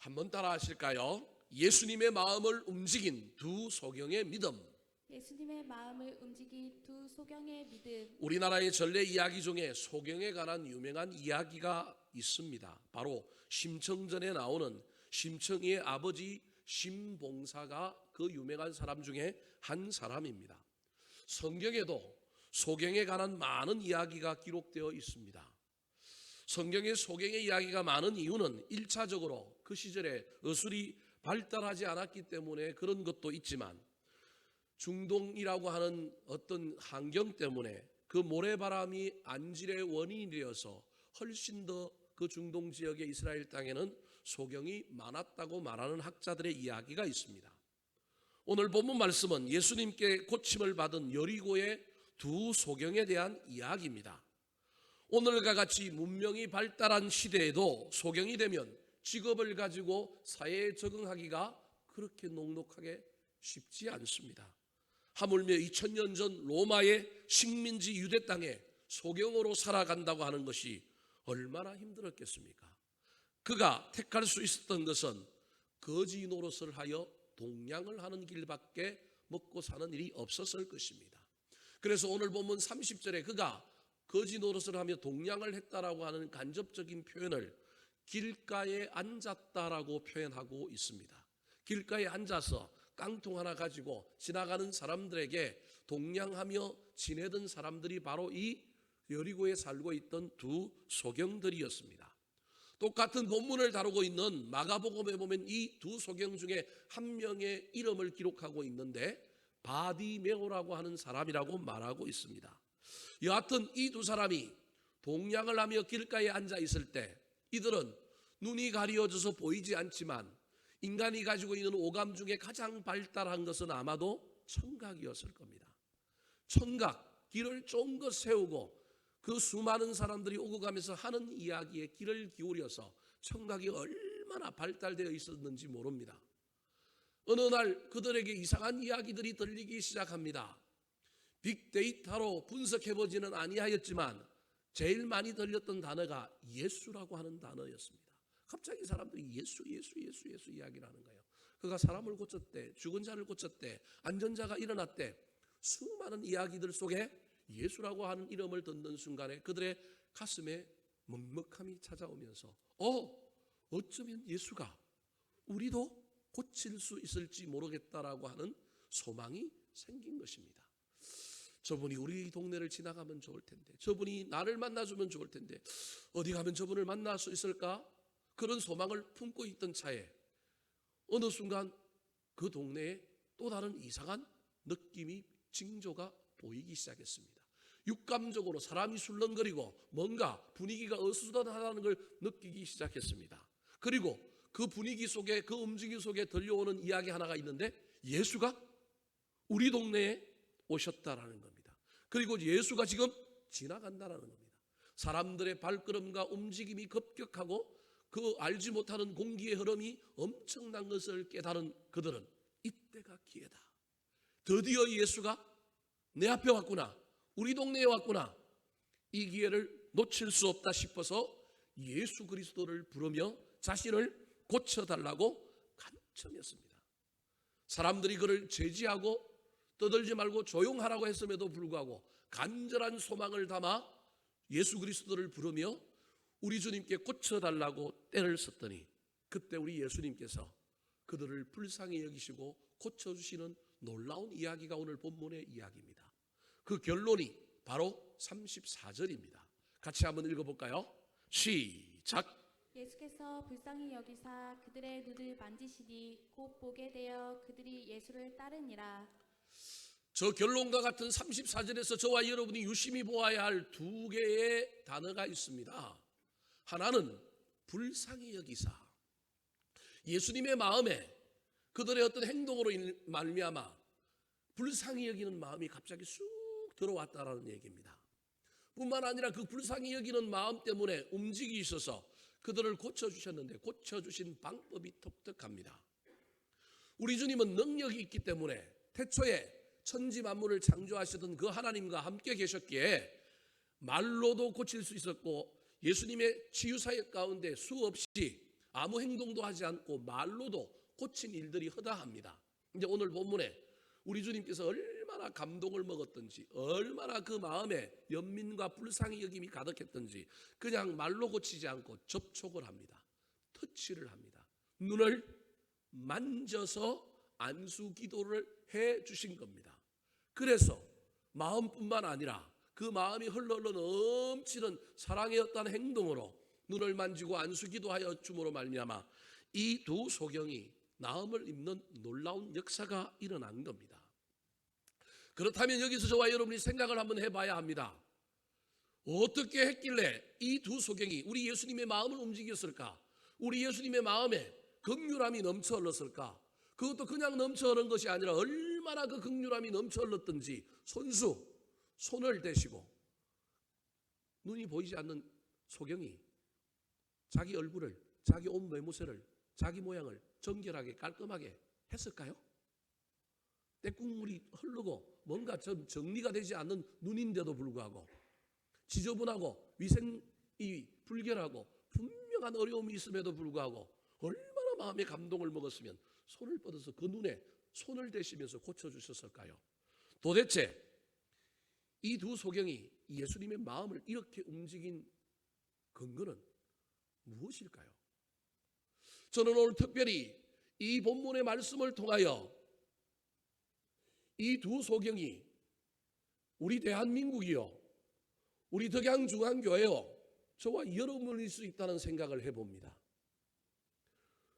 한번 따라 하실까요? 예수님의 마음을 움직인 두 소경의 믿음. 예수님의 마음을 움직인 두 소경의 믿음. 우리나라의 전래 이야기 중에 소경에 관한 유명한 이야기가 있습니다. 바로 심청전에 나오는 심청이의 아버지 심봉사가 그 유명한 사람 중에 한 사람입니다. 성경에도 소경에 관한 많은 이야기가 기록되어 있습니다. 성경에 소경의 이야기가 많은 이유는 1차적으로 그 시절에 의술이 발달하지 않았기 때문에 그런 것도 있지만, 중동이라고 하는 어떤 환경 때문에 그 모래바람이 안질의 원인이 되어서 훨씬 더 그 중동 지역의 이스라엘 땅에는 소경이 많았다고 말하는 학자들의 이야기가 있습니다. 오늘 본문 말씀은 예수님께 고침을 받은 여리고의 두 소경에 대한 이야기입니다. 오늘과 같이 문명이 발달한 시대에도 소경이 되면 직업을 가지고 사회에 적응하기가 그렇게 녹록하게 쉽지 않습니다. 하물며 2000년 전 로마의 식민지 유대 땅에 소경으로 살아간다고 하는 것이 얼마나 힘들었겠습니까? 그가 택할 수 있었던 것은 거지 노릇을 하여 동냥을 하는 길밖에 먹고 사는 일이 없었을 것입니다. 그래서 오늘 본문 30절에 그가 거지 노릇을 하며 동냥을 했다라고 하는 간접적인 표현을 길가에 앉았다라고 표현하고 있습니다. 길가에 앉아서 깡통 하나 가지고 지나가는 사람들에게 동냥하며 지내던 사람들이 바로 이 여리고에 살고 있던 두 소경들이었습니다. 똑같은 본문을 다루고 있는 마가복음에 보면 이 두 소경 중에 한 명의 이름을 기록하고 있는데 바디메오라고 하는 사람이라고 말하고 있습니다. 여하튼 이 두 사람이 동냥을 하며 길가에 앉아 있을 때 이들은 눈이 가려져서 보이지 않지만 인간이 가지고 있는 오감 중에 가장 발달한 것은 아마도 청각이었을 겁니다. 청각, 길을 쫑긋 세우고 그 수많은 사람들이 오고 가면서 하는 이야기에 귀를 기울여서 청각이 얼마나 발달되어 있었는지 모릅니다. 어느 날 그들에게 이상한 이야기들이 들리기 시작합니다. 빅데이터로 분석해보지는 아니하였지만 제일 많이 들렸던 단어가 예수라고 하는 단어였습니다. 갑자기 사람들이 예수 이야기를 하는 거예요. 그가 사람을 고쳤대, 죽은 자를 고쳤대, 안전자가 일어났대. 수많은 이야기들 속에 예수라고 하는 이름을 듣는 순간에 그들의 가슴에 먹먹함이 찾아오면서 어쩌면 예수가 우리도 고칠 수 있을지 모르겠다라고 하는 소망이 생긴 것입니다. 저분이 우리 동네를 지나가면 좋을 텐데, 저분이 나를 만나주면 좋을 텐데, 어디 가면 저분을 만날 수 있을까? 그런 소망을 품고 있던 차에 어느 순간 그 동네에 또 다른 이상한 느낌이, 징조가 보이기 시작했습니다. 육감적으로 사람이 술렁거리고 뭔가 분위기가 어수선하다는 걸 느끼기 시작했습니다. 그리고 그 분위기 속에, 그 움직임 속에 들려오는 이야기 하나가 있는데 예수가 우리 동네에 오셨다라는 겁니다. 그리고 예수가 지금 지나간다라는 겁니다. 사람들의 발걸음과 움직임이 급격하고 그 알지 못하는 공기의 흐름이 엄청난 것을 깨달은 그들은 이때가 기회다. 드디어 예수가 내 앞에 왔구나. 우리 동네에 왔구나. 이 기회를 놓칠 수 없다 싶어서 예수 그리스도를 부르며 자신을 고쳐달라고 간청했습니다. 사람들이 그를 제지하고 떠들지 말고 조용하라고 했음에도 불구하고 간절한 소망을 담아 예수 그리스도를 부르며 우리 주님께 고쳐달라고 때를 썼더니 그때 우리 예수님께서 그들을 불쌍히 여기시고 고쳐주시는 놀라운 이야기가 오늘 본문의 이야기입니다. 그 결론이 바로 34절입니다. 같이 한번 읽어볼까요? 시작. 예수께서 불쌍히 여기사 그들의 눈을 만지시니 곧 보게 되어 그들이 예수를 따르니라. 저 결론과 같은 34절에서 저와 여러분이 유심히 보아야 할 두 개의 단어가 있습니다. 하나는 불쌍히 여기사, 예수님의 마음에 그들의 어떤 행동으로 말미암아 불쌍히 여기는 마음이 갑자기 쑥 들어왔다라는 얘기입니다. 뿐만 아니라 그 불쌍히 여기는 마음 때문에 움직이셔서 그들을 고쳐주셨는데 고쳐주신 방법이 독특합니다. 우리 주님은 능력이 있기 때문에 태초에 천지 만물을 창조하시던 그 하나님과 함께 계셨기에 말로도 고칠 수 있었고 예수님의 치유사역 가운데 수없이 아무 행동도 하지 않고 말로도 고친 일들이 허다합니다. 이제 오늘 본문에 우리 주님께서 얼마나 감동을 먹었던지, 얼마나 그 마음에 연민과 불쌍히 여김이 가득했던지 그냥 말로 고치지 않고 접촉을 합니다. 터치를 합니다. 눈을 만져서 안수 기도를 해 주신 겁니다. 그래서 마음뿐만 아니라 그 마음이 흘러흘러 넘치는 사랑의 어떤 행동으로 눈을 만지고 안수 기도하여 줌으로 말미암아 이 두 소경이 나음을 입는 놀라운 역사가 일어난 겁니다. 그렇다면 여기서 저와 여러분이 생각을 한번 해봐야 합니다. 어떻게 했길래 이 두 소경이 우리 예수님의 마음을 움직였을까? 우리 예수님의 마음에 긍휼함이 넘쳐 흘렀을까? 그것도 그냥 넘쳐 흐른 것이 아니라 얼마나 그 긍휼함이 넘쳐 흘렀던지 손을 대시고 눈이 보이지 않는 소경이 자기 얼굴을, 자기 옷 매무새를, 자기 모양을 정결하게 깔끔하게 했을까요? 때국물이 흐르고 뭔가 좀 정리가 되지 않는 눈인데도 불구하고 지저분하고 위생이 불결하고 분명한 어려움이 있음에도 불구하고 얼마나 마음에 감동을 먹었으면 손을 뻗어서 그 눈에 손을 대시면서 고쳐주셨을까요? 도대체 이 두 소경이 예수님의 마음을 이렇게 움직인 근거는 무엇일까요? 저는 오늘 특별히 이 본문의 말씀을 통하여 이 두 소경이 우리 대한민국이요, 우리 덕양중앙교회요, 저와 여러분일 수 있다는 생각을 해봅니다.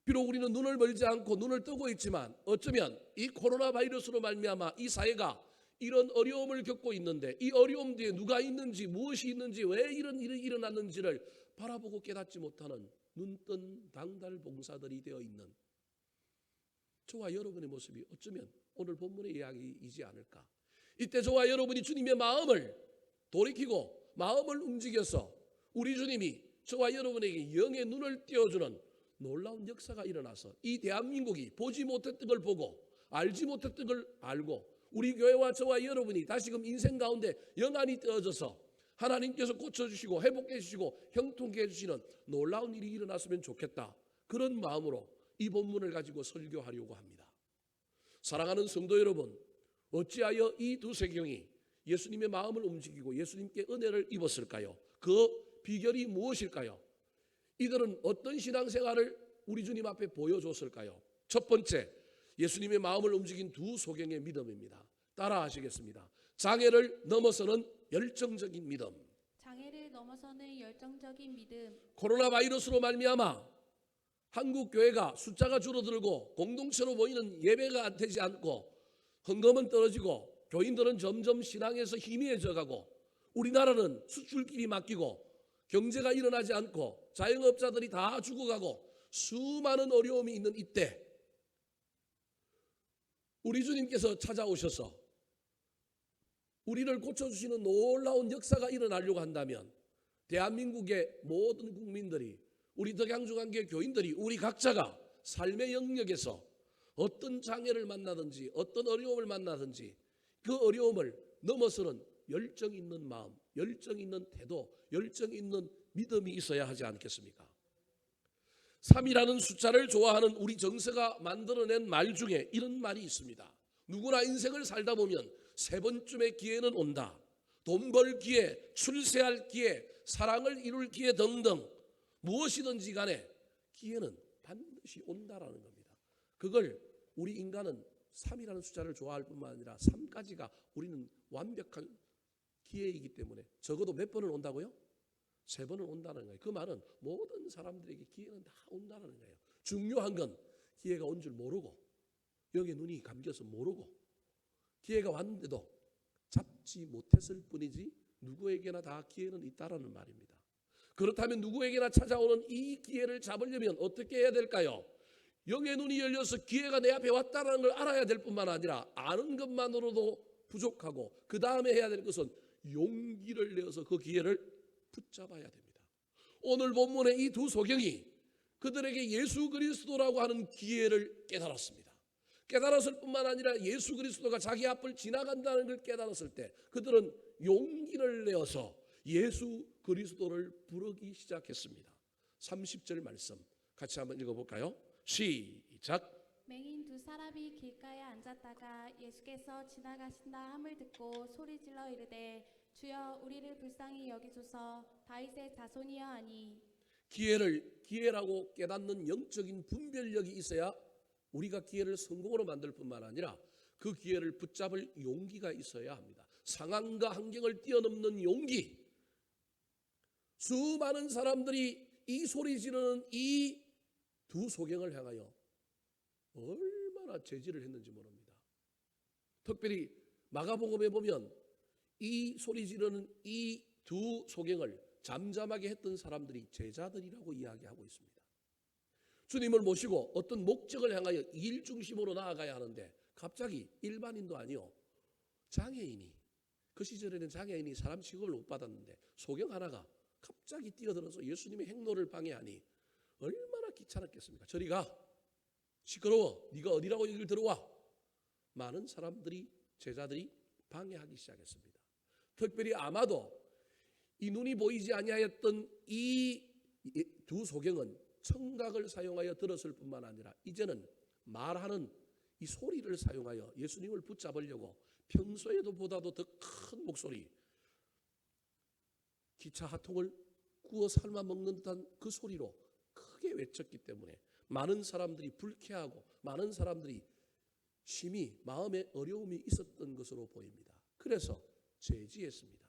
비록 우리는 눈을 멀지 않고 눈을 뜨고 있지만 어쩌면 이 코로나 바이러스로 말미암아 이 사회가 이런 어려움을 겪고 있는데 이 어려움 뒤에 누가 있는지, 무엇이 있는지, 왜 이런 일이 일어났는지를 바라보고 깨닫지 못하는 눈뜬 당달 봉사들이 되어 있는 저와 여러분의 모습이 어쩌면 오늘 본문의 이야기이지 않을까. 이때 저와 여러분이 주님의 마음을 돌이키고 마음을 움직여서 우리 주님이 저와 여러분에게 영의 눈을 띄워주는 놀라운 역사가 일어나서 이 대한민국이 보지 못했던 걸 보고 알지 못했던 걸 알고 우리 교회와 저와 여러분이 다시금 인생 가운데 영안이 떼어져서 하나님께서 고쳐주시고 회복해 주시고 형통케 해주시는 놀라운 일이 일어났으면 좋겠다. 그런 마음으로 이 본문을 가지고 설교하려고 합니다. 사랑하는 성도 여러분, 어찌하여 이 두 소경이 예수님의 마음을 움직이고 예수님께 은혜를 입었을까요? 그 비결이 무엇일까요? 이들은 어떤 신앙생활을 우리 주님 앞에 보여줬을까요? 첫 번째, 예수님의 마음을 움직인 두 소경의 믿음입니다. 따라 하시겠습니다. 장애를 넘어서는 열정적인 믿음. 장애를 넘어서는 열정적인 믿음. 코로나 바이러스로 말미암아 한국 교회가 숫자가 줄어들고 공동체로 모이는 예배가 되지 않고 헌금은 떨어지고 교인들은 점점 신앙에서 희미해져 가고 우리나라는 수출길이 막히고 경제가 일어나지 않고 자영업자들이 다 죽어가고 수많은 어려움이 있는 이때 우리 주님께서 찾아오셔서 우리를 고쳐주시는 놀라운 역사가 일어나려고 한다면 대한민국의 모든 국민들이 우리 덕양중앙교회 교인들이 우리 각자가 삶의 영역에서 어떤 장애를 만나든지 어떤 어려움을 만나든지 그 어려움을 넘어서는 열정 있는 마음, 열정 있는 태도, 열정 있는 믿음이 있어야 하지 않겠습니까? 3이라는 숫자를 좋아하는 우리 정서가 만들어낸 말 중에 이런 말이 있습니다. 누구나 인생을 살다 보면 세 번쯤의 기회는 온다. 돈 벌 기회, 출세할 기회, 사랑을 이룰 기회 등등 무엇이든지 간에 기회는 반드시 온다라는 겁니다. 그걸 우리 인간은 3이라는 숫자를 좋아할 뿐만 아니라 3까지가 우리는 완벽한 기회이기 때문에 적어도 몇 번은 온다고요? 3번은 온다는 거예요. 그 말은 모든 사람들에게 기회는 다 온다는 거예요. 중요한 건 기회가 온 줄 모르고 여기에 눈이 감겨서 모르고 기회가 왔는데도 잡지 못했을 뿐이지 누구에게나 다 기회는 있다라는 말입니다. 그렇다면 누구에게나 찾아오는 이 기회를 잡으려면 어떻게 해야 될까요? 영의 눈이 열려서 기회가 내 앞에 왔다는 걸 알아야 될 뿐만 아니라 아는 것만으로도 부족하고 그 다음에 해야 될 것은 용기를 내어서 그 기회를 붙잡아야 됩니다. 오늘 본문의 이 두 소경이 그들에게 예수 그리스도라고 하는 기회를 깨달았습니다. 깨달았을 뿐만 아니라 예수 그리스도가 자기 앞을 지나간다는 걸 깨달았을 때 그들은 용기를 내어서 예수 그리스도를 부르기 시작했습니다. 30절 말씀 같이 한번 읽어볼까요? 시작. 맹인 두 사람이 길가에 앉았다가 예수께서 지나가신다 함을 듣고 소리질러 이르되 주여 우리를 불쌍히 여기소서 다윗의 자손이여 하니. 기회라고 깨닫는 영적인 분별력이 있어야 우리가 기회를 성공으로 만들 뿐만 아니라 그 기회를 붙잡을 용기가 있어야 합니다. 상황과 환경을 뛰어넘는 용기. 수많은 사람들이 이 소리 지르는 이 두 소경을 향하여 얼마나 제지를 했는지 모릅니다. 특별히 마가복음에 보면 이 소리 지르는 이 두 소경을 잠잠하게 했던 사람들이 제자들이라고 이야기하고 있습니다. 주님을 모시고 어떤 목적을 향하여 일 중심으로 나아가야 하는데 갑자기 일반인도 아니요, 장애인이, 그 시절에는 장애인이 사람 취급을 못 받았는데 소경 하나가 갑자기 뛰어들어서 예수님의 행로를 방해하니 얼마나 귀찮았겠습니까? 저리 가, 시끄러워, 네가 어디라고 여기를 들어와. 많은 사람들이, 제자들이 방해하기 시작했습니다. 특별히 아마도 이 눈이 보이지 아니하였던 이 두 소경은 청각을 사용하여 들었을 뿐만 아니라 이제는 말하는 이 소리를 사용하여 예수님을 붙잡으려고 평소에도 보다도 더 큰 목소리, 기차 하통을 구워 삶아 먹는 듯한 그 소리로 크게 외쳤기 때문에 많은 사람들이 불쾌하고 많은 사람들이 심히 마음에 어려움이 있었던 것으로 보입니다. 그래서 제지했습니다.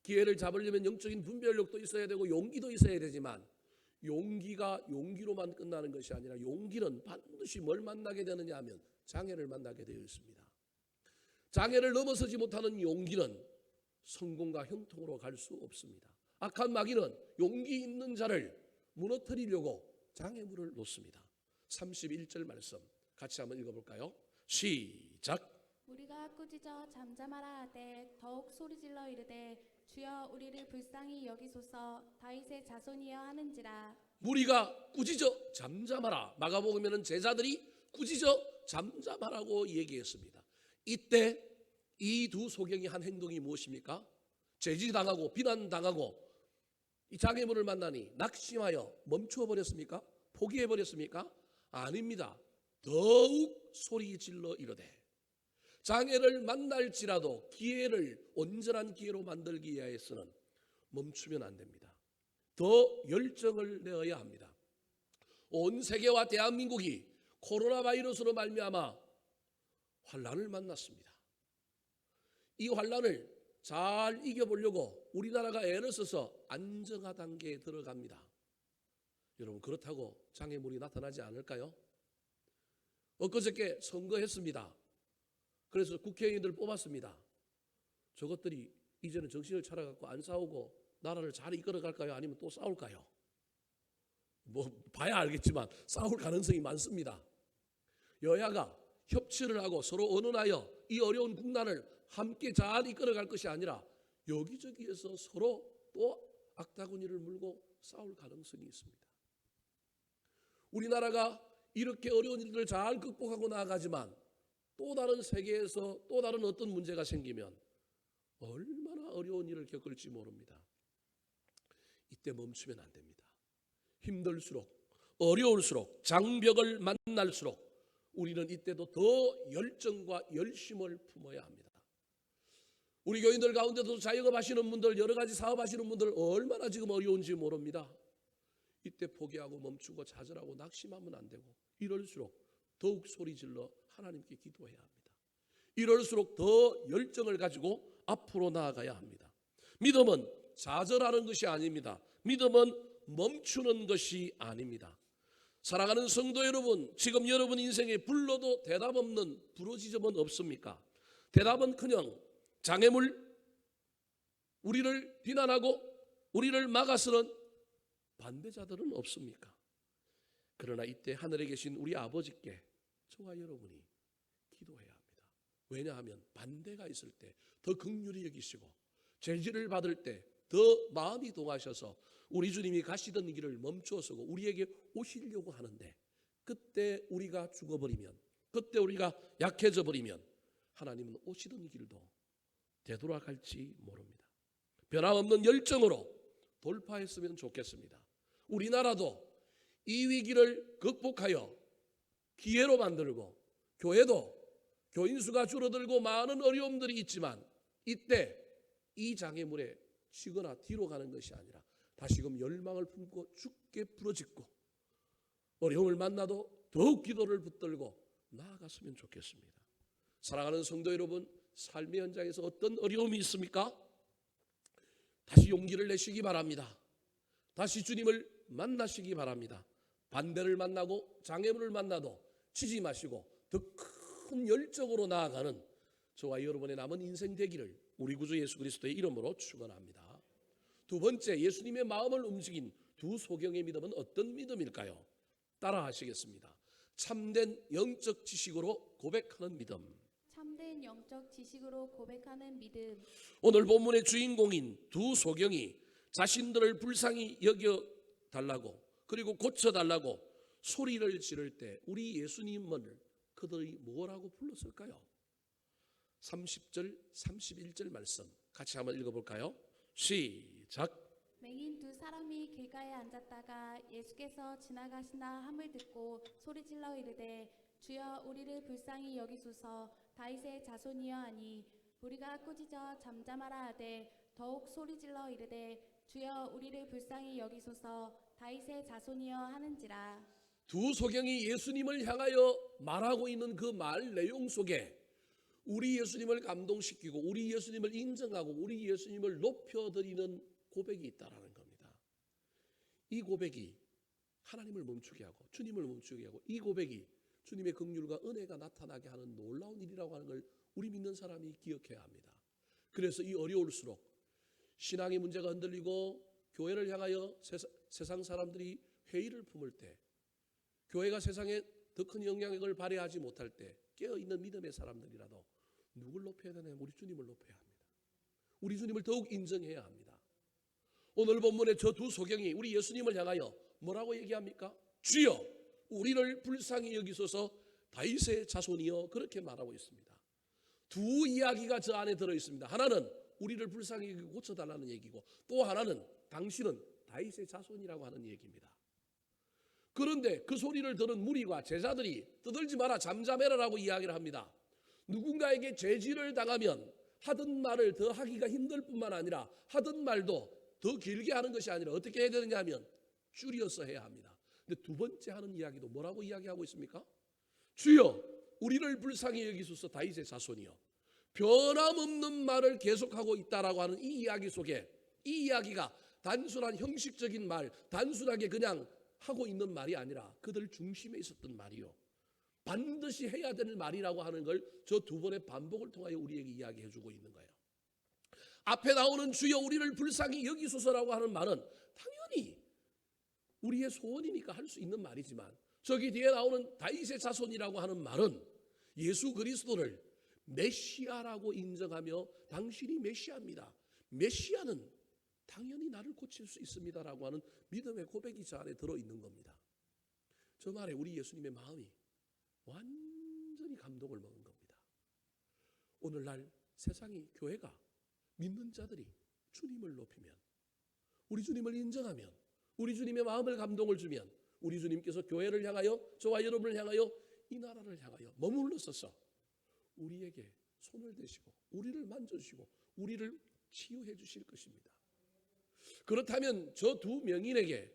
기회를 잡으려면 영적인 분별력도 있어야 되고 용기도 있어야 되지만 용기가 용기로만 끝나는 것이 아니라 용기는 반드시 뭘 만나게 되느냐 하면 장애를 만나게 되어 있습니다. 장애를 넘어서지 못하는 용기는 성공과 형통으로 갈 수 없습니다. 악한 마귀는 용기 있는 자를 무너뜨리려고 장애물을 놓습니다. 31절 말씀 같이 한번 읽어볼까요? 시작. 우리가 꾸짖어 잠잠하라 하되 더욱 소리질러 이르되 주여 우리를 불쌍히 여기소서 다윗의 자손이여 하는지라. 무리가 꾸짖어 잠잠하라. 마가복음에는 제자들이 꾸짖어 잠잠하라고 얘기했습니다. 이때 이 두 소경이 한 행동이 무엇입니까? 제지당하고 비난당하고 이 장애물을 만나니 낙심하여 멈추어 버렸습니까? 포기해 버렸습니까? 아닙니다. 더욱 소리 질러 이르되, 장애를 만날지라도 기회를 온전한 기회로 만들기 위해서는 멈추면 안 됩니다. 더 열정을 내어야 합니다. 온 세계와 대한민국이 코로나 바이러스로 말미암아 환란을 만났습니다. 이 환란을 잘 이겨보려고 우리나라가 애를 써서 안정화 단계에 들어갑니다. 여러분, 그렇다고 장애물이 나타나지 않을까요? 엊그저께 선거했습니다. 그래서 국회의원들 뽑았습니다. 저것들이 이제는 정신을 차려갖고 안 싸우고 나라를 잘 이끌어갈까요? 아니면 또 싸울까요? 뭐 봐야 알겠지만 싸울 가능성이 많습니다. 여야가 협치를 하고 서로 언언하여 이 어려운 국난을 함께 잘 이끌어갈 것이 아니라 여기저기에서 서로 또 악다구니를 물고 싸울 가능성이 있습니다. 우리나라가 이렇게 어려운 일들을 잘 극복하고 나아가지만 또 다른 세계에서 또 다른 어떤 문제가 생기면 얼마나 어려운 일을 겪을지 모릅니다. 이때 멈추면 안 됩니다. 힘들수록 어려울수록 장벽을 만날수록 우리는 이때도 더 열정과 열심을 품어야 합니다. 우리 교인들 가운데도 자영업 하시는 분들, 여러 가지 사업 하시는 분들 얼마나 지금 어려운지 모릅니다. 이때 포기하고 멈추고 좌절하고 낙심하면 안 되고, 이럴수록 더욱 소리질러 하나님께 기도해야 합니다. 이럴수록 더 열정을 가지고 앞으로 나아가야 합니다. 믿음은 좌절하는 것이 아닙니다. 믿음은 멈추는 것이 아닙니다. 사랑하는 성도 여러분, 지금 여러분 인생에 불러도 대답 없는 부러지점은 없습니까? 대답은 그냥 장애물, 우리를 비난하고 우리를 막아서는 반대자들은 없습니까? 그러나 이때 하늘에 계신 우리 아버지께 저와 여러분이 기도해야 합니다. 왜냐하면 반대가 있을 때 더 긍휼히 여기시고 제지를 받을 때 더 마음이 동하셔서 우리 주님이 가시던 길을 멈추어서고 우리에게 오시려고 하는데, 그때 우리가 죽어버리면, 그때 우리가 약해져 버리면 하나님은 오시던 길도 되돌아갈지 모릅니다. 변함없는 열정으로 돌파했으면 좋겠습니다. 우리나라도 이 위기를 극복하여 기회로 만들고 교회도 교인 수가 줄어들고 많은 어려움들이 있지만 이때 이 장애물에 치거나 뒤로 가는 것이 아니라 다시금 열망을 품고 주께 부르짖고 어려움을 만나도 더욱 기도를 붙들고 나아갔으면 좋겠습니다. 사랑하는 성도 여러분, 삶의 현장에서 어떤 어려움이 있습니까? 다시 용기를 내시기 바랍니다. 다시 주님을 만나시기 바랍니다. 반대를 만나고 장애물을 만나도 치지 마시고 더 큰 열정으로 나아가는 저와 여러분의 남은 인생 되기를 우리 구주 예수 그리스도의 이름으로 축원합니다. 두 번째, 예수님의 마음을 움직인 두 소경의 믿음은 어떤 믿음일까요? 따라 하시겠습니다. 참된 영적 지식으로 고백하는 믿음. 참된 영적 지식으로 고백하는 믿음. 오늘 본문의 주인공인 두 소경이 자신들을 불쌍히 여겨달라고 그리고 고쳐달라고 소리를 지를 때 우리 예수님을 그들이 뭐라고 불렀을까요? 30절 31절 말씀 같이 한번 읽어볼까요? 시작. 맹인 두 사람이 길가에 앉았다가 예수께서 지나가신다 함을 듣고 소리질러 이르되 주여 우리를 불쌍히 여기소서. 다윗의 자손이여 하니 우리가 꾸짖어 잠잠하라 하되 더욱 소리질러 이르되 주여 우리를 불쌍히 여기소서. 다윗의 자손이여 하는지라. 두 소경이 예수님을 향하여 말하고 있는 그 말 내용 속에 우리 예수님을 감동시키고 우리 예수님을 인정하고 우리 예수님을 높여드리는 고백이 있다라는 겁니다. 이 고백이 하나님을 멈추게 하고 주님을 멈추게 하고 이 고백이 주님의 긍휼과 은혜가 나타나게 하는 놀라운 일이라고 하는 걸 우리 믿는 사람이 기억해야 합니다. 그래서 이 어려울수록 신앙의 문제가 흔들리고 교회를 향하여 세상 사람들이 회의를 품을 때 교회가 세상에 더 큰 영향력을 발휘하지 못할 때 깨어있는 믿음의 사람들이라도 누굴 높여야 되나요? 우리 주님을 높여야 합니다. 우리 주님을 더욱 인정해야 합니다. 오늘 본문의 저 두 소경이 우리 예수님을 향하여 뭐라고 얘기합니까? 주여 우리를 불쌍히 여기소서. 다윗의 자손이여. 그렇게 말하고 있습니다. 두 이야기가 저 안에 들어있습니다. 하나는 우리를 불쌍히 여기고 고쳐달라는 얘기고 또 하나는 당신은 다윗의 자손이라고 하는 얘기입니다. 그런데 그 소리를 들은 무리와 제자들이 떠들지 마라 잠잠해라라고 이야기를 합니다. 누군가에게 제지를 당하면 하던 말을 더 하기가 힘들 뿐만 아니라 하던 말도 더 길게 하는 것이 아니라 어떻게 해야 되느냐 하면 줄여서 해야 합니다. 근데 두 번째 하는 이야기도 뭐라고 이야기하고 있습니까? 주여 우리를 불쌍히 여기소서. 다윗의 자손이여. 변함없는 말을 계속하고 있다라고 하는 이 이야기 속에 이 이야기가 단순한 형식적인 말, 단순하게 그냥 하고 있는 말이 아니라 그들 중심에 있었던 말이요. 반드시 해야 될 말이라고 하는 걸 저 두 번의 반복을 통하여 우리에게 이야기해 주고 있는 거예요. 앞에 나오는 주여 우리를 불쌍히 여기소서라고 하는 말은 당연히 우리의 소원이니까 할 수 있는 말이지만 저기 뒤에 나오는 다윗의 자손이라고 하는 말은 예수 그리스도를 메시아라고 인정하며 당신이 메시아입니다. 메시아는 당연히 나를 고칠 수 있습니다라고 하는 믿음의 고백이 저 안에 들어있는 겁니다. 저 말에 우리 예수님의 마음이 완전히 감동을 먹은 겁니다. 오늘날 세상이 교회가 믿는 자들이 주님을 높이면 우리 주님을 인정하면 우리 주님의 마음을 감동을 주면 우리 주님께서 교회를 향하여 저와 여러분을 향하여 이 나라를 향하여 머물러서서 우리에게 손을 대시고 우리를 만져주시고 우리를 치유해 주실 것입니다. 그렇다면 저 두 명인에게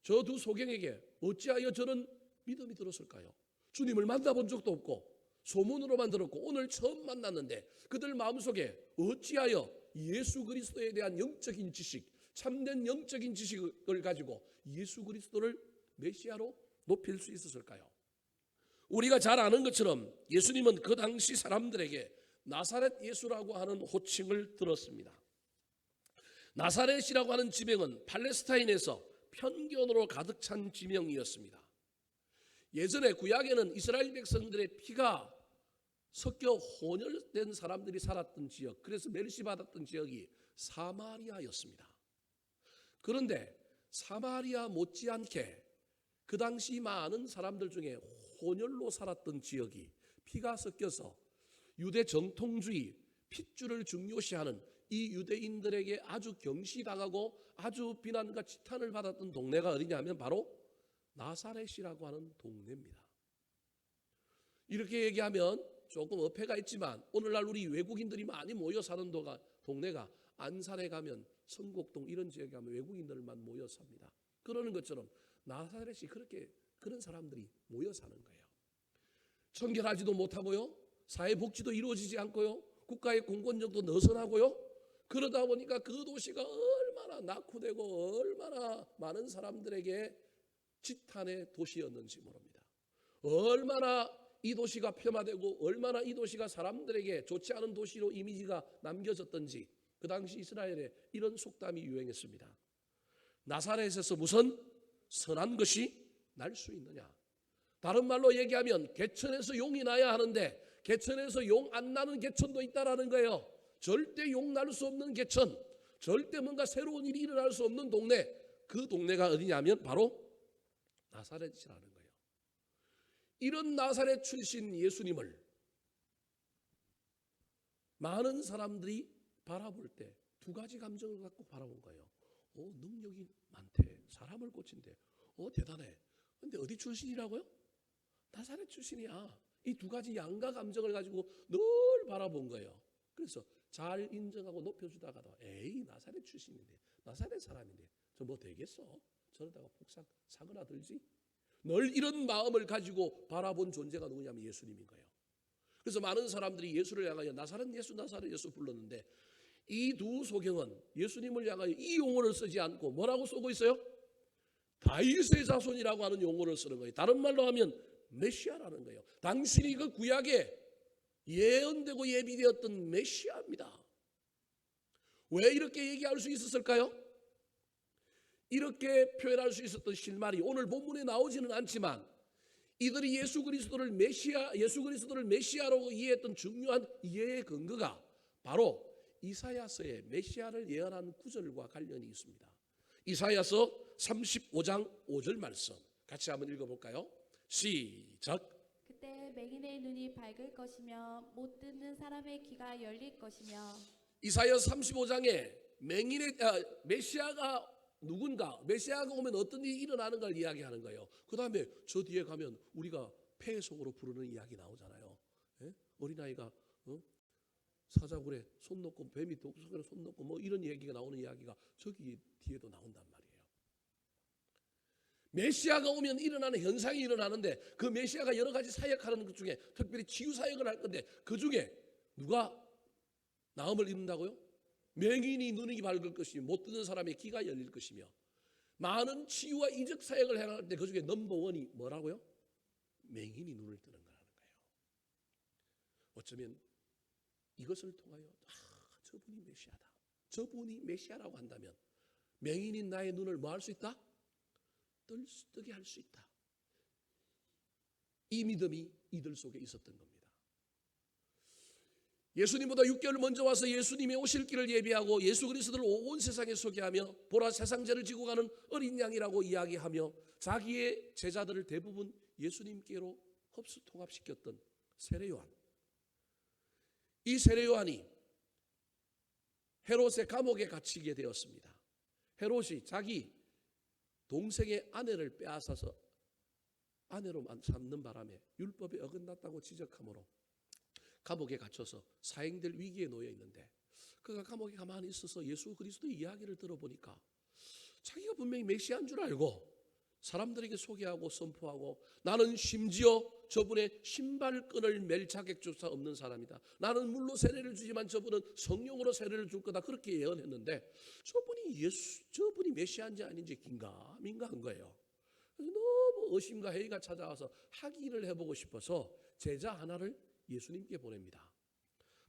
저 두 소경에게 어찌하여 저런 믿음이 들었을까요? 주님을 만나본 적도 없고 소문으로만 들었고 오늘 처음 만났는데 그들 마음속에 어찌하여 예수 그리스도에 대한 영적인 지식, 참된 영적인 지식을 가지고 예수 그리스도를 메시아로 높일 수 있었을까요? 우리가 잘 아는 것처럼 예수님은 그 당시 사람들에게 나사렛 예수라고 하는 호칭을 들었습니다. 나사렛이라고 하는 지명은 팔레스타인에서 편견으로 가득 찬 지명이었습니다. 예전에 구약에는 이스라엘 백성들의 피가 섞여 혼혈된 사람들이 살았던 지역, 그래서 멸시받았던 지역이 사마리아였습니다. 그런데 사마리아 못지않게 그 당시 많은 사람들 중에 혼혈로 살았던 지역이 피가 섞여서 유대 정통주의, 핏줄을 중요시하는 이 유대인들에게 아주 경시당하고 아주 비난과 지탄을 받았던 동네가 어디냐 하면 바로 나사렛이라고 하는 동네입니다. 이렇게 얘기하면 조금 어폐가 있지만 오늘날 우리 외국인들이 많이 모여 사는 동네가 안산에 가면 성곡동 이런 지역에 가면 외국인들만 모여 삽니다. 그러는 것처럼 나사렛이 그런 사람들이 모여 사는 거예요. 청결하지도 못하고요, 사회복지도 이루어지지 않고요, 국가의 공권력도 느슨하고요. 그러다 보니까 그 도시가 얼마나 낙후되고 얼마나 많은 사람들에게 지탄의 도시였는지 모릅니다. 얼마나 이 도시가 폄하되고 얼마나 이 도시가 사람들에게 좋지 않은 도시로 이미지가 남겨졌던지 그 당시 이스라엘에 이런 속담이 유행했습니다. 나사렛에서 무슨 선한 것이 날 수 있느냐. 다른 말로 얘기하면 개천에서 용이 나야 하는데 개천에서 용 안 나는 개천도 있다라는 거예요. 절대 용 날 수 없는 개천, 절대 뭔가 새로운 일이 일어날 수 없는 동네, 그 동네가 어디냐면 바로 나사렛이라는 거예요. 이런 나사렛 출신 예수님을 많은 사람들이 바라볼 때 두 가지 감정을 갖고 바라본 거예요. 능력이 많대, 사람을 고친대, 대단해. 근데 어디 출신이라고요? 나사렛 출신이야. 이 두 가지 양가 감정을 가지고 늘 바라본 거예요. 그래서 잘 인정하고 높여주다가도 에이 나사렛 출신인데, 나사렛 사람인데 저 뭐 되겠어? 저러다가 폭삭 사그라들지? 늘 이런 마음을 가지고 바라본 존재가 누구냐면 예수님인 거예요. 그래서 많은 사람들이 예수를 향하여 나사렛 예수, 나사렛 예수 불렀는데 이 두 소경은 예수님을 향하여 이 용어를 쓰지 않고 뭐라고 쓰고 있어요? 다윗의 자손이라고 하는 용어를 쓰는 거예요. 다른 말로 하면 메시아라는 거예요. 당신이 그 구약에 예언되고 예비되었던 메시아입니다. 왜 이렇게 얘기할 수 있었을까요? 이렇게 표현할 수 있었던 실마리 오늘 본문에 나오지는 않지만 이들이 예수 그리스도를 메시아라고 이해했던 중요한 이해의 근거가 바로 이사야서의 메시아를 예언한 구절과 관련이 있습니다. 이사야서 35장 5절 말씀 같이 한번 읽어볼까요? 시작. 그때 맹인의 눈이 밝을 것이며 못 듣는 사람의 귀가 열릴 것이며. 이사야 35장에 메시아가 누군가, 메시아가 오면 어떤 일이 일어나는 걸 이야기하는 거예요. 그 다음에 저 뒤에 가면 우리가 폐속으로 부르는 이야기 나오잖아요. 어린아이가 사자굴에 손 놓고 뱀이 독수리에 손 놓고 뭐 이런 얘기가 나오는 이야기가 저기 뒤에도 나온단 말이에요. 메시아가 오면 일어나는 현상이 일어나는데 그 메시아가 여러 가지 사역하는 것 중에 특별히 치유 사역을 할 건데 그 중에 누가 나음을 입는다고요? 맹인이 눈이 밝을 것이며 못 듣는 사람의 귀가 열릴 것이며 많은 치유와 이적 사역을 행할 때 그 중에 넘버원이 뭐라고요? 맹인이 눈을 뜨는 거라는 거예요. 어쩌면 이것을 통하여 저분이 메시아다. 저분이 메시아라고 한다면 맹인인 나의 눈을 뭐 할 수 있다? 뜨게 할 수 있다. 이 믿음이 이들 속에 있었던 겁니다. 예수님보다 6개월 먼저 와서 예수님이 오실 길을 예비하고 예수 그리스도를 온 세상에 소개하며 보라 세상 죄를 지고 가는 어린 양이라고 이야기하며 자기의 제자들을 대부분 예수님께로 흡수 통합시켰던 세례 요한. 이 세례 요한이 헤롯의 감옥에 갇히게 되었습니다. 헤롯이 자기 동생의 아내를 빼앗아서 아내로 삼는 바람에 율법에 어긋났다고 지적하므로 감옥에 갇혀서 사형될 위기에 놓여 있는데 그가 감옥에 가만히 있어서 예수 그리스도의 이야기를 들어보니까 자기가 분명히 메시아인 줄 알고 사람들에게 소개하고 선포하고 나는 심지어 저분의 신발끈을 맬 자격조차 없는 사람이다. 나는 물로 세례를 주지만 저분은 성령으로 세례를 줄 거다. 그렇게 예언했는데 저분이 메시아인지 아닌지 긴가민가한 거예요. 그래서 너무 의심과 회의가 찾아와서 학의를 해보고 싶어서 제자 하나를 예수님께 보냅니다.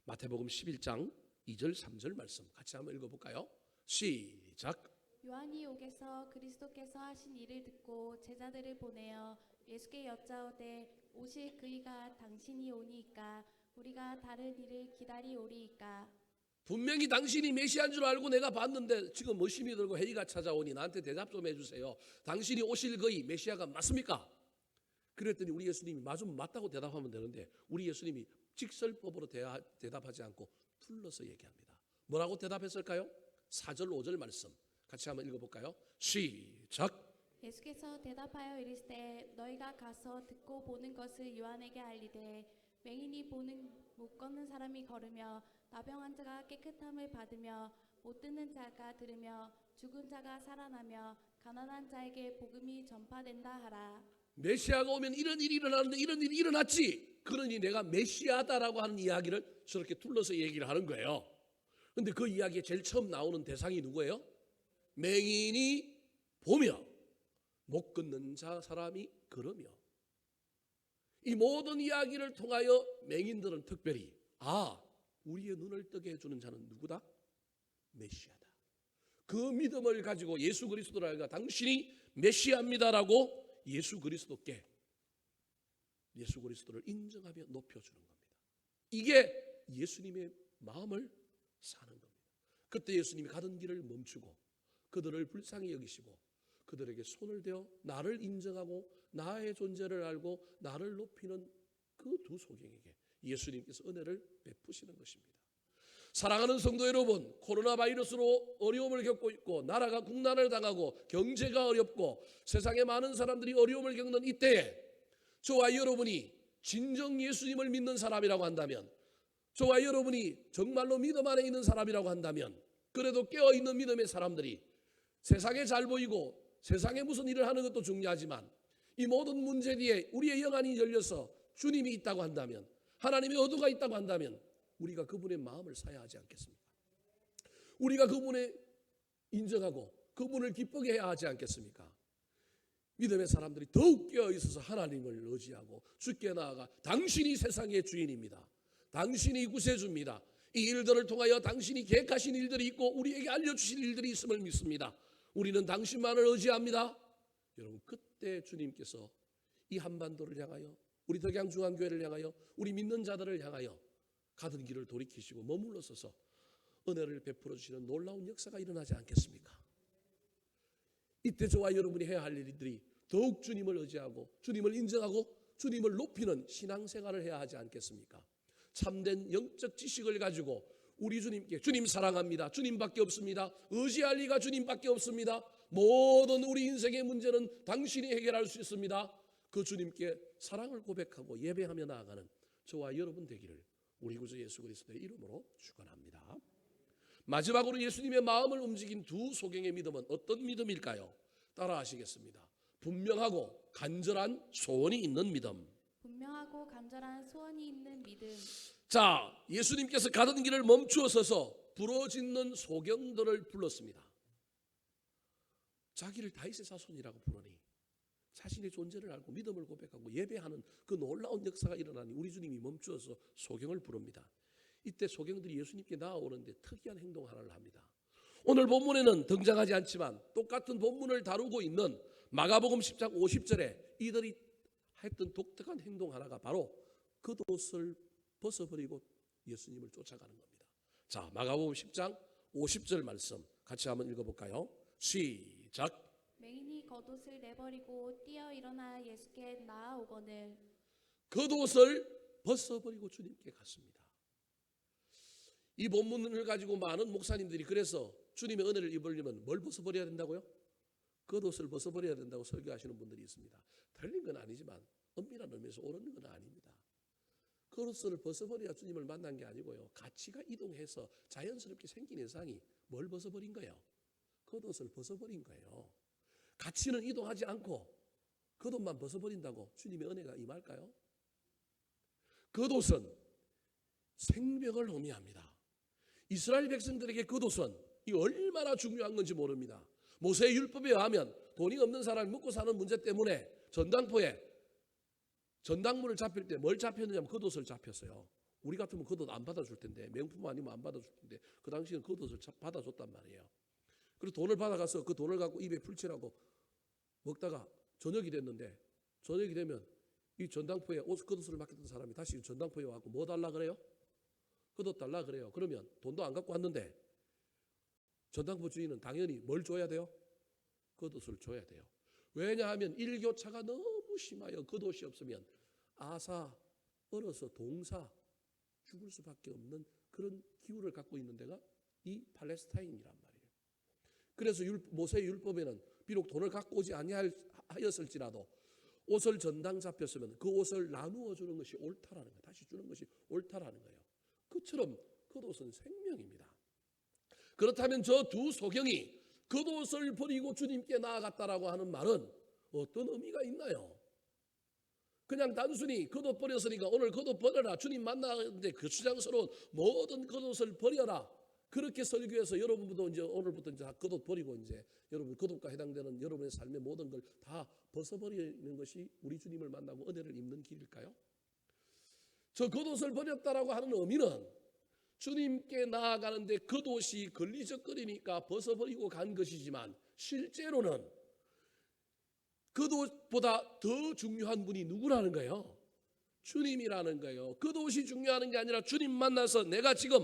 마태복음 11장 2절 3절 말씀 같이 한번 읽어볼까요? 시작. 요한이 옥에서 그리스도께서 하신 일을 듣고 제자들을 보내어 예수께 여짜오되 오실 그이가 당신이 오니이까 우리가 다른 일을 기다리오리이까. 분명히 당신이 메시아인 줄 알고 내가 봤는데 지금 의심이 들고 회의가 찾아오니 나한테 대답 좀 해주세요. 당신이 오실 그이 메시아가 맞습니까? 그랬더니 우리 예수님이 맞으면 맞다고 대답하면 되는데 우리 예수님이 직설법으로 대답하지 않고 풀러서 얘기합니다. 뭐라고 대답했을까요? 4절 5절 말씀 같이 한번 읽어볼까요? 시작. 예수께서 대답하여 이르시되 너희가 가서 듣고 보는 것을 요한에게 알리되 맹인이 보는 못 걷는 사람이 걸으며 나병한 자가 깨끗함을 받으며 못 듣는 자가 들으며 죽은 자가 살아나며 가난한 자에게 복음이 전파된다 하라. 메시아가 오면 이런 일이 일어나는데 이런 일이 일어났지. 그러니 내가 메시아다라고 하는 이야기를 저렇게 둘러서 얘기를 하는 거예요. 근데 그 이야기에 제일 처음 나오는 대상이 누구예요? 맹인이 보며 못 걷는 자 사람이 걸으며. 이 모든 이야기를 통하여 맹인들은 특별히 우리의 눈을 뜨게 해주는 자는 누구다? 메시아다. 그 믿음을 가지고 예수 그리스도라가 당신이 메시아입니다라고 예수 그리스도를 인정하며 높여주는 겁니다. 이게 예수님의 마음을 사는 겁니다. 그때 예수님이 가던 길을 멈추고 그들을 불쌍히 여기시고 그들에게 손을 대어 나를 인정하고 나의 존재를 알고 나를 높이는 그 두 소경에게 예수님께서 은혜를 베푸시는 것입니다. 사랑하는 성도 여러분, 코로나 바이러스로 어려움을 겪고 있고 나라가 국난을 당하고 경제가 어렵고 세상에 많은 사람들이 어려움을 겪는 이때에 저와 여러분이 진정 예수님을 믿는 사람이라고 한다면, 저와 여러분이 정말로 믿음 안에 있는 사람이라고 한다면, 그래도 깨어있는 믿음의 사람들이 세상에 잘 보이고 세상에 무슨 일을 하는 것도 중요하지만 이 모든 문제 뒤에 우리의 영안이 열려서 주님이 있다고 한다면, 하나님의 어두가 있다고 한다면 우리가 그분의 마음을 사야 하지 않겠습니까? 우리가 그분을 인정하고 그분을 기쁘게 해야 하지 않겠습니까? 믿음의 사람들이 더욱 깨어있어서 하나님을 의지하고 주께 나아가 당신이 세상의 주인입니다. 당신이 구세주입니다. 이 일들을 통하여 당신이 계획하신 일들이 있고 우리에게 알려주실 일들이 있음을 믿습니다. 우리는 당신만을 의지합니다. 여러분, 그때 주님께서 이 한반도를 향하여, 우리 덕양중앙교회를 향하여, 우리 믿는 자들을 향하여 가던 길을 돌이키시고 머물러 서서 은혜를 베풀어 주시는 놀라운 역사가 일어나지 않겠습니까? 이때 저와 여러분이 해야 할 일들이 더욱 주님을 의지하고 주님을 인정하고 주님을 높이는 신앙생활을 해야 하지 않겠습니까? 참된 영적 지식을 가지고 우리 주님께, 주님 사랑합니다, 주님밖에 없습니다, 의지할 리가 주님밖에 없습니다, 모든 우리 인생의 문제는 당신이 해결할 수 있습니다, 그 주님께 사랑을 고백하고 예배하며 나아가는 저와 여러분 되기를 우리 구주 예수 그리스도의 이름으로 축원합니다. 마지막으로 예수님의 마음을 움직인 두 소경의 믿음은 어떤 믿음일까요? 따라하시겠습니다. 분명하고 간절한 소원이 있는 믿음. 분명하고 간절한 소원이 있는 믿음. 자, 예수님께서 가던 길을 멈추어 서서 부러짓는 소경들을 불렀습니다. 자기를 다윗의 자손이라고 부르니 자신의 존재를 알고 믿음을 고백하고 예배하는 그 놀라운 역사가 일어나니 우리 주님이 멈추어서 소경을 부릅니다. 이때 소경들이 예수님께 나아오는데 특이한 행동 하나를 합니다. 오늘 본문에는 등장하지 않지만 똑같은 본문을 다루고 있는 마가복음 10장 50절에 이들이 했던 독특한 행동 하나가 바로 겉옷을 벗어버리고 예수님을 쫓아가는 겁니다. 자, 마가복음 10장 50절 말씀 같이 한번 읽어볼까요? 시작. 맹인이 겉옷을 내버리고 뛰어 일어나 예수께 나아오거늘 겉옷을 벗어버리고 주님께 갔습니다. 이 본문을 가지고 많은 목사님들이 그래서 주님의 은혜를 입으려면 뭘 벗어버려야 된다고요? 겉옷을 벗어버려야 된다고 설교하시는 분들이 있습니다. 틀린 건 아니지만 엄밀한 의미에서 옳은 건 아닙니다. 겉옷을 벗어버려야 주님을 만난 게 아니고요, 가치가 이동해서 자연스럽게 생긴 현상이 뭘 벗어버린 거예요? 겉옷을 벗어버린 거예요. 가치는 이동하지 않고 겉옷만 벗어버린다고 주님의 은혜가 임할까요? 겉옷은 생명을 의미합니다. 이스라엘 백성들에게 겉옷은 이 얼마나 중요한 건지 모릅니다. 모세의 율법에 의하면 돈이 없는 사람이 먹고 사는 문제 때문에 전당포에 전당물을 잡힐 때 뭘 잡혔느냐면 겉옷을 잡혔어요. 우리 같으면 겉옷 안 받아줄 텐데, 명품 아니면 안 받아줄 텐데 그 당시에는 겉옷을 받아줬단 말이에요. 그리고 돈을 받아가서 그 돈을 갖고 입에 풀칠하고 먹다가 저녁이 됐는데, 저녁이 되면 이 전당포에 겉옷을 맡겼던 사람이 다시 전당포에 와서 뭐 달라 그래요? 겉옷 달라 그래요. 그러면 돈도 안 갖고 왔는데 전당포 주인은 당연히 뭘 줘야 돼요? 겉옷을 줘야 돼요. 왜냐하면 일교차가 너무 심하여 겉옷이 없으면 아사, 얼어서 동사, 죽을 수밖에 없는 그런 기후를 갖고 있는 데가 이 팔레스타인이란 말이에요. 그래서 모세의 율법에는 비록 돈을 갖고 오지 아니하였을지라도 옷을 전당 잡혔으면 그 옷을 나누어 주는 것이 옳다라는 거예요. 다시 주는 것이 옳다라는 거예요. 그처럼 겉옷은 생명입니다. 그렇다면 저 두 소경이 겉옷을 버리고 주님께 나아갔다라고 하는 말은 어떤 의미가 있나요? 그냥 단순히 겉옷 버렸으니까 오늘 겉옷 버려라, 주님 만나는데 그 주장스러운 모든 겉옷을 버려라, 그렇게 설교해서 여러분도 이제 오늘부터 이제 겉옷 버리고 이제 여러분 겉옷과 해당되는 여러분의 삶의 모든 걸 다 벗어버리는 것이 우리 주님을 만나고 은혜를 입는 길일까요? 저 겉옷을 버렸다라고 하는 의미는 주님께 나아가는데 겉옷이 걸리적거리니까 벗어버리고 간 것이지만, 실제로는 겉옷보다 더 중요한 분이 누구라는 거예요? 주님이라는 거예요. 겉옷이 중요한 게 아니라 주님 만나서 내가 지금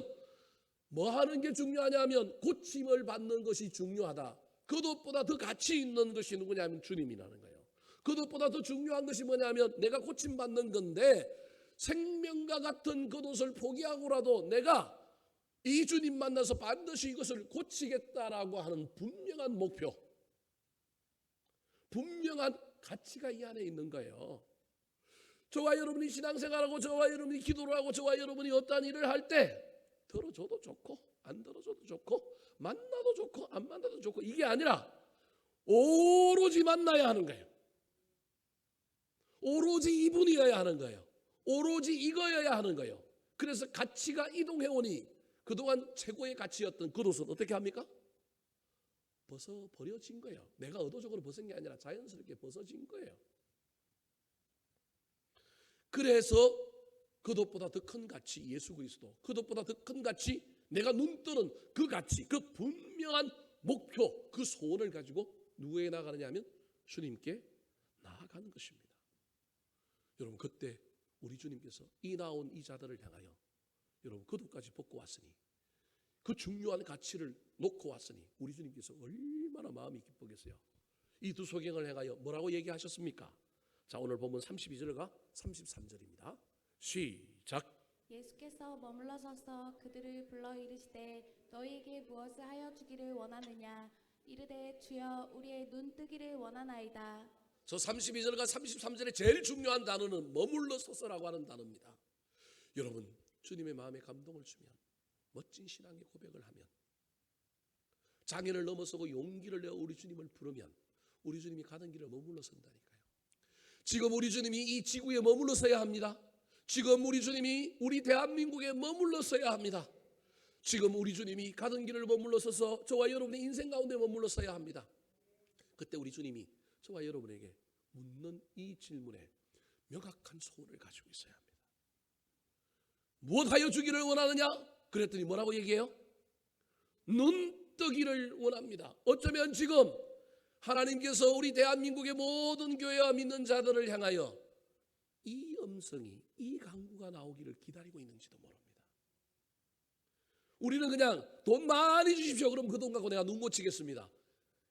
뭐 하는 게 중요하냐면 고침을 받는 것이 중요하다. 겉옷보다 더 가치 있는 것이 누구냐면 주님이라는 거예요. 겉옷보다 더 중요한 것이 뭐냐면 내가 고침받는 건데, 생명과 같은 겉옷을 포기하고라도 내가 이 주님 만나서 반드시 이것을 고치겠다라고 하는 분명한 목표, 분명한 가치가 이 안에 있는 거예요. 저와 여러분이 신앙생활하고 저와 여러분이 기도를 하고 저와 여러분이 어떠한 일을 할 때 들어줘도 좋고 안 들어줘도 좋고 만나도 좋고 안 만나도 좋고 이게 아니라 오로지 만나야 하는 거예요. 오로지 이분이어야 하는 거예요. 오로지 이거여야 하는 거예요. 그래서 가치가 이동해오니 그동안 최고의 가치였던 겉옷은 어떻게 합니까? 벗어버려진 거예요. 내가 의도적으로 벗은 게 아니라 자연스럽게 벗어진 거예요. 그래서 겉옷보다 더 큰 가치 예수 그리스도, 겉옷보다 더 큰 가치 내가 눈뜨는 그 가치, 그 분명한 목표, 그 소원을 가지고 누구에게 나아가느냐 하면 주님께 나아가는 것입니다. 여러분, 그때 우리 주님께서 이 나온 이 자들을 향하여 여러분 겉옷까지 벗고 왔으니, 그 중요한 가치를 놓고 왔으니 우리 주님께서 얼마나 마음이 기쁘겠어요. 이 두 소경을 향하여 뭐라고 얘기하셨습니까? 자, 오늘 본문 32절과 33절입니다. 시작. 예수께서 머물러 서서 그들을 불러 이르시되 너희에게 무엇을 하여 주기를 원하느냐? 이르되 주여 우리의 눈 뜨기를 원하나이다. 저 32절과 33절의 제일 중요한 단어는 머물러 서서라고 하는 단어입니다. 여러분, 주님의 마음에 감동을 주면, 멋진 신앙의 고백을 하면, 장애를 넘어서고 용기를 내어 우리 주님을 부르면 우리 주님이 가는 길을 머물러 선다니까요. 지금 우리 주님이 이 지구에 머물러 서야 합니다. 지금 우리 주님이 우리 대한민국에 머물러 서야 합니다. 지금 우리 주님이 가는 길을 머물러 서서 저와 여러분의 인생 가운데 머물러 서야 합니다. 그때 우리 주님이 저와 여러분에게 묻는 이 질문에 명확한 소원을 가지고 있어야 합니다. 무엇하여 주기를 원하느냐? 그랬더니 뭐라고 얘기해요? 눈 뜨기를 원합니다. 어쩌면 지금 하나님께서 우리 대한민국의 모든 교회와 믿는 자들을 향하여 이 음성이, 이 강구가 나오기를 기다리고 있는지도 모릅니다. 우리는 그냥 돈 많이 주십시오. 그럼 그 돈 갖고 내가 눈 고치겠습니다.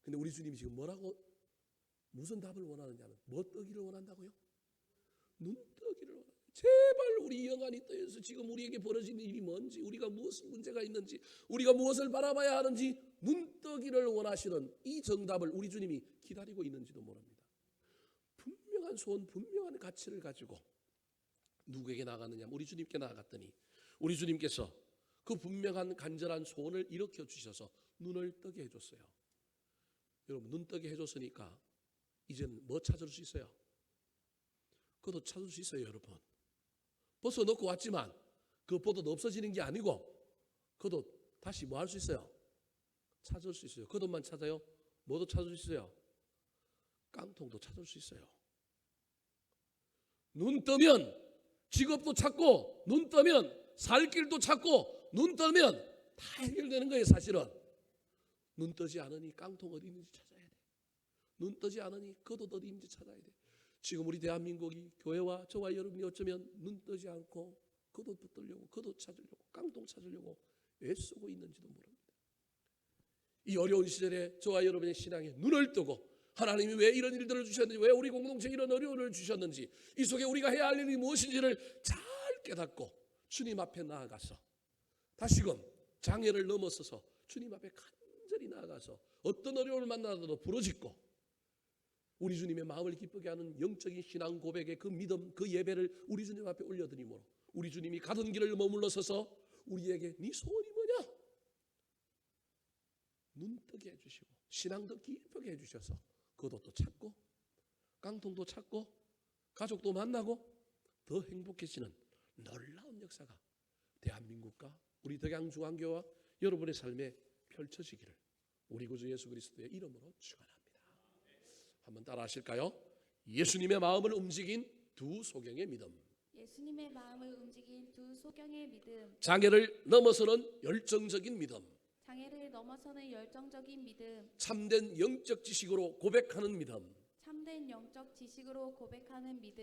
근데 우리 주님이 지금 뭐라고, 무슨 답을 원하느냐면 뭐 뜨기를 원한다고요? 눈 뜨기를 원합니다. 제발 우리 영안이 떠서 지금 우리에게 벌어진 일이 뭔지, 우리가 무엇 문제가 있는지, 우리가 무엇을 바라봐야 하는지 눈 뜨기를 원하시는 이 정답을 우리 주님이 기다리고 있는지도 모릅니다. 분명한 소원, 분명한 가치를 가지고 누구에게 나가느냐? 우리 주님께 나아갔더니 우리 주님께서 그 분명한 간절한 소원을 일으켜 주셔서 눈을 뜨게 해줬어요. 여러분, 눈 뜨게 해줬으니까 이제는 뭐 찾을 수 있어요? 그것도 찾을 수 있어요. 여러분, 벗어 넣고 왔지만 그 겉옷 없어지는 게 아니고 겉옷 다시 뭐 할 수 있어요? 찾을 수 있어요. 겉옷만 찾아요? 뭐도 찾을 수 있어요? 깡통도 찾을 수 있어요. 눈 뜨면 직업도 찾고, 눈 뜨면 살 길도 찾고, 눈 뜨면 다 해결되는 거예요. 사실은 눈 뜨지 않으니 깡통 어디 있는지 찾아야 돼. 눈 뜨지 않으니 겉옷 어디 있는지 찾아야 돼. 지금 우리 대한민국이, 교회와 저와 여러분이 어쩌면 눈 뜨지 않고 겉옷 붙들려고, 겉옷 찾으려고, 깡통 찾으려고 애쓰고 있는지도 모릅니다. 이 어려운 시절에 저와 여러분의 신앙에 눈을 뜨고 하나님이 왜 이런 일들을 주셨는지, 왜 우리 공동체에 이런 어려움을 주셨는지, 이 속에 우리가 해야 할 일이 무엇인지를 잘 깨닫고 주님 앞에 나아가서 다시금 장애를 넘어서서 주님 앞에 간절히 나아가서 어떤 어려움을 만나도 부르짖고 우리 주님의 마음을 기쁘게 하는 영적인 신앙 고백의 그 믿음, 그 예배를 우리 주님 앞에 올려드리므로 우리 주님이 가던 길을 머물러 서서 우리에게 네 소원이 뭐냐? 눈뜨게 해주시고 신앙도 깊게 해주셔서 그것도 찾고 깡통도 찾고 가족도 만나고 더 행복해지는 놀라운 역사가 대한민국과 우리 덕양중앙교와 여러분의 삶에 펼쳐지기를 우리 구주 예수 그리스도의 이름으로 축원합니다. 한번 따라 하실까요? 예수님의 마음을 움직인 두 소경의 믿음. 예수님의 마음을 움직인 두 소경의 믿음. 장애를 넘어서는 열정적인 믿음. 장애를 넘어서는 열정적인 믿음. 참된 영적 지식으로 고백하는 믿음. 참된 영적 지식으로 고백하는 믿음.